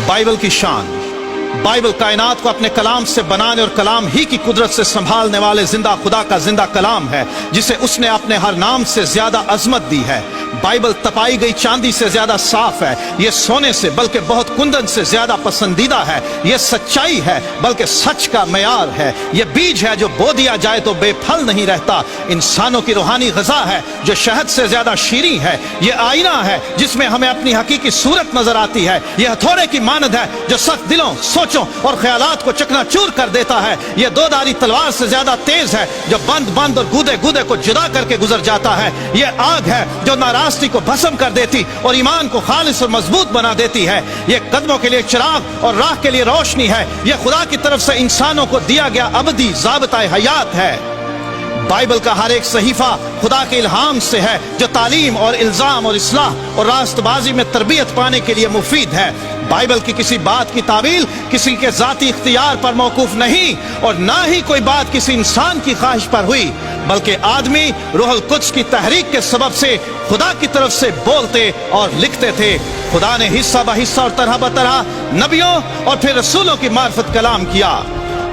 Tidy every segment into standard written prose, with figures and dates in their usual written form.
Bible की शान। Bible कायनात को अपने कलाम से बनाने और कलाम ही की कुदरत से संभालने वाले जिंदा खुदा का जिंदा कलाम है, जिसे उसने अपने हर नाम से ज्यादा अजमत दी है। बाइबल तपाई गई चांदी से ज्यादा साफ है, ये सोने से बल्कि बहुत कुंदन से ज्यादा पसंदीदा है। ये सच्चाई है बल्कि सच का मयार है। ये बीज है जो बो दिया जाए तो बेफल नहीं रहता। इंसानों की रूहानी ग़िज़ा है जो शहद से ज्यादा शीरीं है। ये आईना है जिसमें हमें अपनी हकीकी सूरत नजर आती है। ये हथौड़े की मानद है जो सख्त दिलों, सोचों और ख्यालात को चकनाचूर कर देता है। ये दो धारी तलवार से ज्यादा तेज है जो बंद बंद और गूदे गूदे को जुदा करके गुजर जाता है। ये आग है जो नाराज़गी को भस्म कर देती और ईमान को खालिस और मजबूत बना देती है। ये कदमों के लिए चिराग और राह के लिए रोशनी है। ये खुदा की तरफ से इंसानों को दिया गया अबदी ज़ाबिता हयात है। बाइबल का हर एक सहीफा खुदा के इल्हाम से है जो तालीम और इल्जाम और इस्लाह और रास्तबाजी में तरबियत पाने के लिए मुफीद है। बाइबल की किसी बात की तावील किसी के जाती इख्तियार पर मौकूफ नहीं और ना ही कोई बात किसी इंसान की ख्वाहिश पर हुई, बल्कि आदमी रूहुल कुद्स की तहरीक के सबब से खुदा की तरफ से बोलते और लिखते थे। खुदा ने हिस्सा ब हिस्सा और तरह ब तरह नबियों और फिर रसूलों की मार्फत कलाम किया।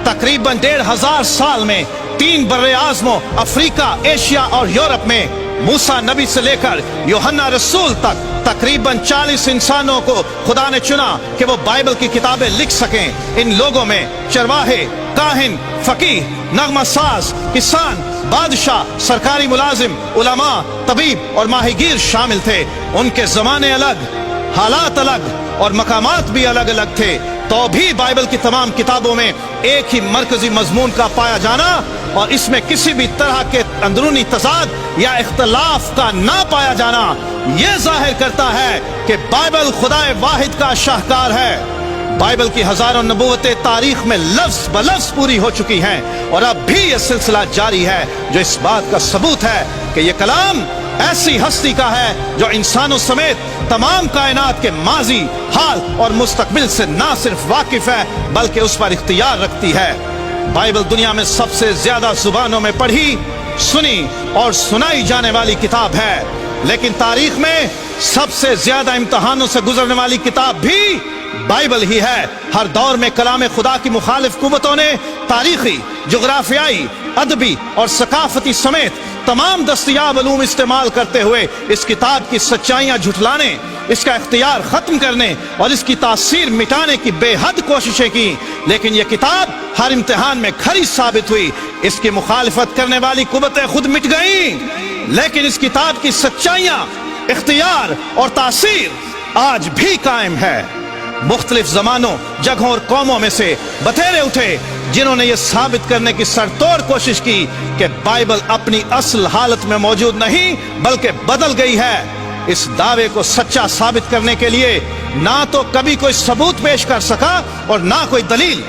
तकरीबन 1500 साल में 3 बर्रे आज़मों अफ्रीका, एशिया और यूरोप में मूसा नबी से लेकर यूहन्ना रसूल तक तकरीबन 40 इंसानों को खुदा ने चुना कि वो बाइबल की किताबें लिख सकें। इन लोगों में चरवाहे, काहिन, फकीह, नगमा साज, किसान, बादशाह, सरकारी मुलाजिम, उलमा, तबीब और माहिगीर शामिल थे। उनके जमाने अलग, हालात अलग और मकामात भी अलग अलग थे, तो भी बाइबल की तमाम किताबों में एक ही मरकजी मजमून का पाया जाना और इसमें किसी भी तरह के अंदरूनी तजाद या इख्तलाफ का ना पाया जाना यह जाहिर करता है कि बाइबल खुदाए वाहिद का शाहकार है। बाइबल की हजारों नबूवतें तारीख में लफ्ज ब लफ्ज पूरी हो चुकी हैं और अब भी यह सिलसिला जारी है, जो इस बात का सबूत है कि यह कलाम ऐसी हस्ती का है जो इंसानों समेत तमाम कायनात के माजी, हाल और मुस्तकबिल से ना सिर्फ वाकिफ है बल्कि उस पर इख्तियार रखती है। बाइबल दुनिया में सबसे ज्यादा जुबानों में पढ़ी, सुनी और सुनाई जाने वाली किताब है, लेकिन तारीख में सबसे ज्यादा इम्तहानों से गुजरने वाली किताब भी बाइबल ही है। हर दौर में कलाम खुदा की मुखालिफ कुव्वतों ने तारीखी, जुग्राफियाई, अदबी और सकाफती समेत तमाम दस्तयाब उलूम इस्तेमाल करते हुए इस किताब की सच्चाइयां झुठलाने, इसका इख्तियार खत्म करने और इसकी तासीर मिटाने की बेहद कोशिशें की, लेकिन यह किताब हर इम्तिहान में खरी साबित हुई। इसकी मुखालिफत करने वाली कुव्वतें खुद मिट गईं, लेकिन इस किताब की सच्चाइयां, इख्तियार और तासीर आज भी कायम है। मुख्तलिफ जमानों, जगहों और कौमों में से बतेरे उठे जिन्होंने ये साबित करने की सरतोड़ कोशिश की कि बाइबल अपनी असल हालत में मौजूद नहीं बल्कि बदल गई है। इस दावे को सच्चा साबित करने के लिए ना तो कभी कोई सबूत पेश कर सका और ना कोई दलील,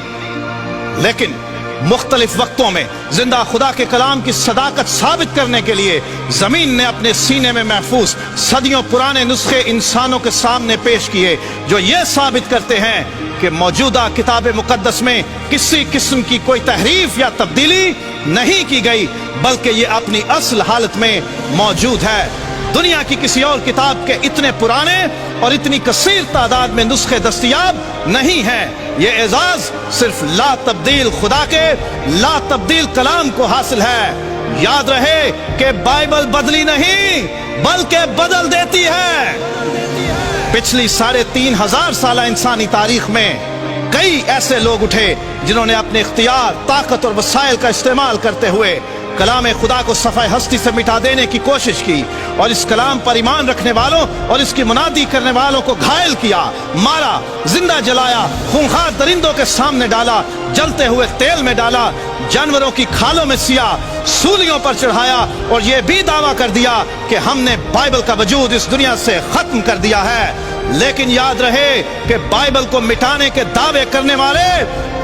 लेकिन मुख्तलिफ वक्तों में जिंदा खुदा के कलाम की सदाकत साबित करने के लिए जमीन ने अपने सीने में महफूज सदियों पुराने नुस्खे इंसानों के सामने पेश किए, जो ये साबित करते हैं कि मौजूदा किताब मुकद्दस में किसी किस्म की कोई तहरीफ या तब्दीली नहीं की गई, बल्कि ये अपनी असल हालत में मौजूद है। दुनिया की किसी और किताब के इतने पुराने और इतनी कसीर तादाद में नुस्खे दस्तयाब नहीं हैं। ये एजाज सिर्फ ला तब्दील खुदा के ला तब्दील कलाम को हासिल है। याद रहे कि बाइबल बदली नहीं बल्कि बदल देती है। पिछली 3500 साल इंसानी तारीख में कई ऐसे लोग उठे जिन्होंने अपने इख्तियार, ताकत और वसाइल का इस्तेमाल करते हुए कलाम खुदा को सफ़ाए हस्ती से मिटा देने की कोशिश की और इस कलाम पर ईमान रखने वालों और इसकी मुनादी करने वालों को घायल किया, मारा, जिंदा जलाया, खूंखार दरिंदों के सामने डाला, जलते हुए तेल में डाला, जानवरों की खालों में सिया, सूलियों पर चढ़ाया और यह भी दावा कर दिया कि हमने बाइबल का वजूद इस दुनिया से खत्म कर दिया है। लेकिन याद रहे कि बाइबल को मिटाने के दावे करने वाले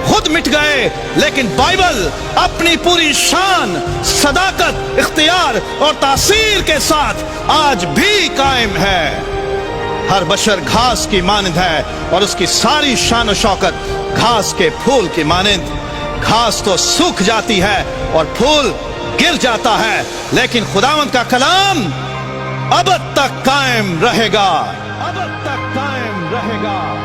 खुद मिट गए, लेकिन बाइबल अपनी पूरी शान, सदाकत, इख्तियार और तासीर के साथ आज भी कायम है। हर बशर घास की मानंद है और उसकी सारी शान और शौकत घास के फूल की मानंद। घास तो सूख जाती है और फूल गिर जाता है, लेकिन खुदावंद का कलाम अब तक कायम रहेगा, अब तक कायम रहेगा।